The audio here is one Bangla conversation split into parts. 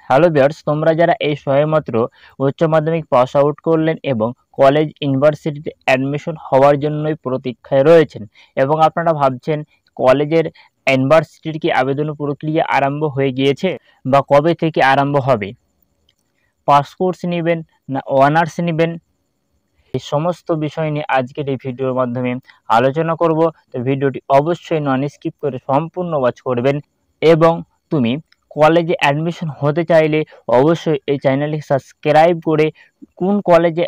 হ্যালো ভিউয়ার্স, তোমরা যারা এই সবেমাত্র উচ্চ মাধ্যমিক পাস আউট করলেন এবং কলেজ ইউনিভার্সিটিতে অ্যাডমিশন হওয়ার জন্যই প্রতীক্ষায় রয়েছেন এবং আপনারা ভাবছেন কলেজের ইউনিভার্সিটির কি আবেদন প্রক্রিয়া আরম্ভ হয়ে গিয়েছে বা কবে থেকে আরম্ভ হবে, পাস কোর্স নেবেন না অনার্স নেবেন, এই সমস্ত বিষয় নিয়ে আজকের এই ভিডিওর মাধ্যমে আলোচনা করব। তো ভিডিওটি অবশ্যই নন স্কিপ করে সম্পূর্ণ ওয়াচ করবেন এবং তুমি কলেজে অ্যাডমিশন হতে চাইলে অবশ্যই এই চ্যানেলটি সাবস্ক্রাইব করে কোন কলেজে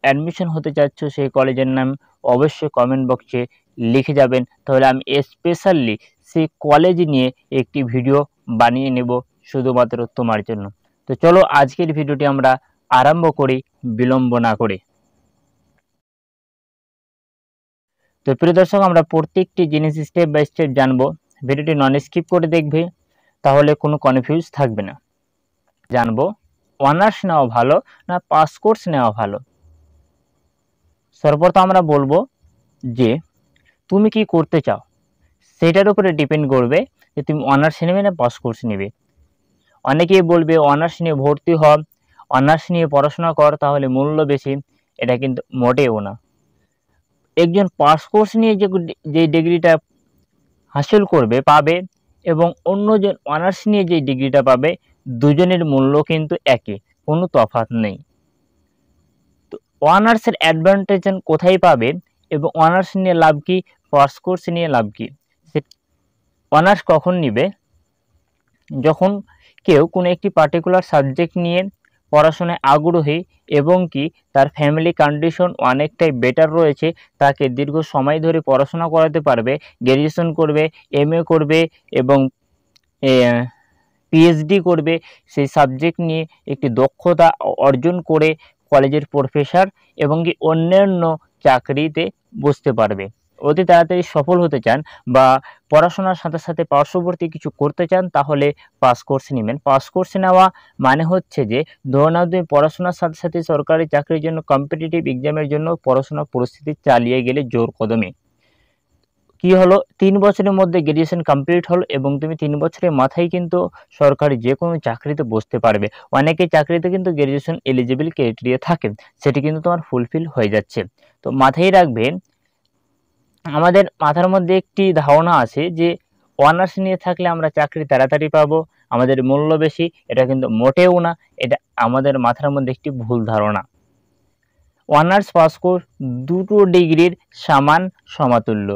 অ্যাডমিশন হতে চাচ্ছ সেই কলেজের নাম অবশ্যই কমেন্ট বক্সে লিখে যাবেন, তাহলে আমি স্পেশালি সেই কলেজ নিয়ে একটি ভিডিও বানিয়ে নেব শুধুমাত্র তোমার জন্য। তো চলো আজকের ভিডিওটি আমরা আরম্ভ করি বিলম্ব না করে। তো প্রিয় দর্শক, আমরা প্রত্যেকটি জিনিস স্টেপ বাই স্টেপ জানবো। ভিডিওটি নন স্কিপ করে দেখবে, তাহলে কোনো কনফিউজ থাকবে না। জানবো অনার্স নেওয়া ভালো না পাস কোর্স নেওয়া ভালো। সর্বপ্রথম আমরা বলবো যে তুমি কি করতে চাও, সেটার উপরে ডিপেন্ড করবে যে তুমি অনার্স নেবে না পাস কোর্স নেবে। অনেকেই বলবে অনার্স নিয়ে ভর্তি হ, অনার্স নিয়ে পড়াশোনা কর, তাহলে মূল্য বেশি। এটা কিন্তু মোটেও না। একজন পাস কোর্স নিয়ে যে ডিগ্রিটা হাসিল করবে পাবে এবং অন্যজন অনার্স নিয়ে যে ডিগ্রিটা পাবে, দুজনের মূল্য কিন্তু একই, কোনো তফাৎ নেই। তো অনার্সের অ্যাডভান্টেজ কোথায় পাবে এবং অনার্স নিয়ে লাভ কি, পাস কোর্স নিয়ে লাভ কি? অনার্স কখন নিবে? যখন কেউ কোনো একটি পার্টিকুলার সাবজেক্ট নিয়ে পড়াশোনায় আগ্রহী এবং কি তার ফ্যামিলি কন্ডিশন অনেকটাই বেটার রয়েছে, তাকে দীর্ঘ সময় ধরে পড়াশোনা করাতে পারবে, গ্র্যাজুয়েশন করবে, এমএ করবে এবং পিএইচডি করবে, সেই সাবজেক্ট নিয়ে একটি দক্ষতা অর্জন করে কলেজের প্রফেসর এবং কি অন্যান্য চাকরিতে বসতে পারবে। অতি তাড়াতাড়ি সফল হতে চান বা পড়াশোনার সাথে সাথে পার্শ্ববর্তী কিছু করতে চান, তাহলে পাস কোর্স নেবেন। পাস কোর্স নেওয়া মানে হচ্ছে যে ধরে নাও তুমি পড়াশোনার সাথে সাথে সরকারি চাকরির জন্য কম্পিটিটিভ এক্সামের জন্য পড়াশোনার পরিস্থিতি চালিয়ে গেলে জোর কদমে কি হলো, 3 বছরের মধ্যে গ্র্যাজুয়েশন কমপ্লিট হলো এবং তুমি 3 বছরের মাথায় কিন্তু সরকারি যে কোনো চাকরিতে বসতে পারবে। অনেকেই চাকরিতে কিন্তু গ্র্যাজুয়েশন এলিজিবল ক্রাইটেরিয়া থাকে, সেটি কিন্তু তোমার ফুলফিল হয়ে যাচ্ছে। তো মাথায় রাখবে, আমাদের মাথার মধ্যে একটি ধারণা আছে যে অনার্স নিয়ে থাকলে আমরা চাকরি তাড়াতাড়ি পাবো, আমাদের মূল্য বেশি। এটা কিন্তু মোটেও না, এটা আমাদের মাথার মধ্যে একটি ভুল ধারণা। অনার্স পাস কোর্স দুটো ডিগ্রির সমান সমতুল্য,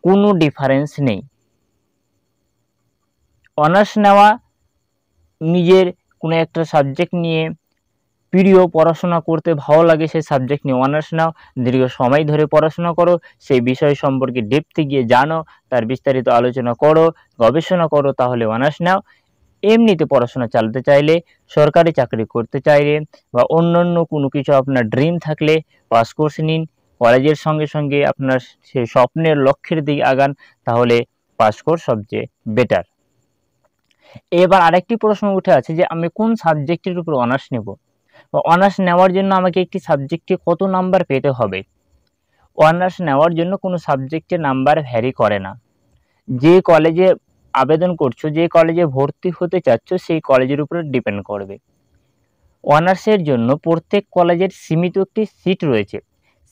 কোনো ডিফারেন্স নেই। অনার্স নেওয়া নিজের কোনো একটা সাবজেক্ট নিয়ে প্রিয়, পড়াশোনা করতে ভালো লাগে সেই সাবজেক্ট নিয়ে অনার্স নাও, দীর্ঘ সময় ধরে পড়াশোনা করো, সেই বিষয় সম্পর্কে ডেপথে গিয়ে জানো, তার বিস্তারিত আলোচনা করো, গবেষণা করো, তাহলে অনার্স নাও। এমনিতে পড়াশোনা চালাতে চাইলে, সরকারি চাকরি করতে চাইলে বা অন্যান্য কোনো কিছু আপনার ড্রিম থাকলে পাস কোর্স নিন। কলেজের সঙ্গে সঙ্গে আপনার সেই স্বপ্নের লক্ষ্যের দিকে আগান, তাহলে পাস কোর্স সবচেয়ে বেটার। এবার আরেকটি প্রশ্ন উঠে আছে যে আমি কোন সাবজেক্টের উপর অনার্স নেব বা অনার্স নেওয়ার জন্য আমাকে একটি সাবজেক্টে কত নাম্বার পেতে হবে। অনার্স নেওয়ার জন্য কোনো সাবজেক্টে নাম্বার ভ্যারি করে না। যে কলেজে আবেদন করছো, যে কলেজে ভর্তি হতে চাচ্ছ, সেই কলেজের উপরে ডিপেন্ড করবে। অনার্সের জন্য প্রত্যেক কলেজের সীমিত একটি সিট রয়েছে,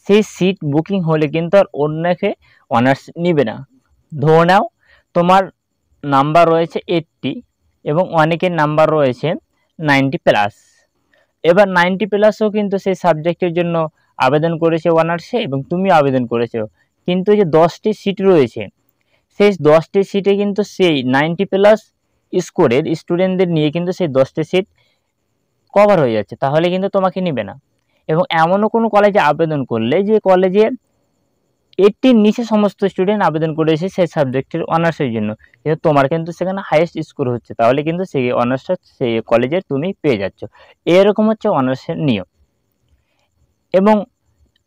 সেই সিট বুকিং হলে কিন্তু আর অন্যকে অনার্স নিবে না। ধরে নাও তোমার নাম্বার রয়েছে 80 এবং অনেকের নাম্বার রয়েছে 90+। এবার 90+ও কিন্তু সেই সাবজেক্টের জন্য আবেদন করেছে অনার্সে এবং তুমি আবেদন করেছো, কিন্তু যে 10টি সিট রয়েছে, সেই 10টি সিটে কিন্তু সেই 90+ স্কোরের স্টুডেন্টদের নিয়ে কিন্তু সেই 10টি সিট কভার হয়ে যাচ্ছে, তাহলে কিন্তু তোমাকে নেবে না। এবং এমনও কোনো কলেজে আবেদন করলে যে কলেজে 80-র নিচে সমস্ত স্টুডেন্ট আবেদন করেছে সেই সাবজেক্টের অনার্সের জন্য, কিন্তু তোমার কিন্তু সেখানে হাইয়েস্ট স্কোর হচ্ছে, তাহলে কিন্তু সেই অনার্সটা সেই কলেজে তুমি পেয়ে যাচ্ছ। এরকম হচ্ছে অনার্সের নিয়ম। এবং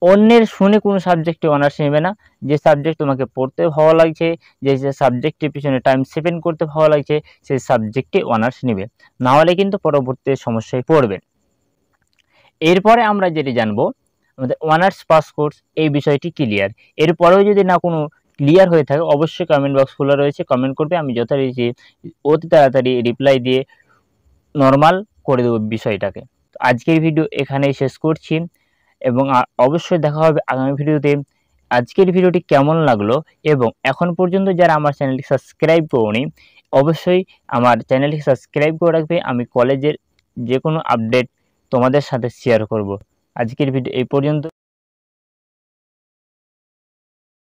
অন্যের শুনে কোনো সাবজেক্টে অনার্স নেবে না। যে সাবজেক্ট তোমাকে পড়তে ভালো লাগছে, যে সাবজেক্টের পিছনে টাইম স্পেন্ড করতে ভালো লাগছে, সেই সাবজেক্টে অনার্স নেবে, না হলে কিন্তু পরবর্তী সমস্যায় পড়বে। এরপরে আমরা যেটি জানবো, আমাদের অনার্স পাস কোর্স এই বিষয়টি ক্লিয়ার। এরপরেও যদি না কোনো ক্লিয়ার হয়ে থাকে, অবশ্যই কমেন্ট বক্স খোলা রয়েছে, কমেন্ট করবে, আমি যথারীতি অতি তাড়াতাড়ি রিপ্লাই দিয়ে নর্মাল করে দেবো বিষয়টাকে। তো আজকের ভিডিও এখানেই শেষ করছি এবং অবশ্যই দেখা হবে আগামী ভিডিওতে। আজকের ভিডিওটি কেমন লাগলো এবং এখন পর্যন্ত যারা আমার চ্যানেলটি সাবস্ক্রাইব করোনি অবশ্যই আমার চ্যানেলটি সাবস্ক্রাইব করে রাখবে। আমি কলেজের যে কোনো আপডেট তোমাদের সাথে শেয়ার করব। আজকের ভিডিও এই পর্যন্ত।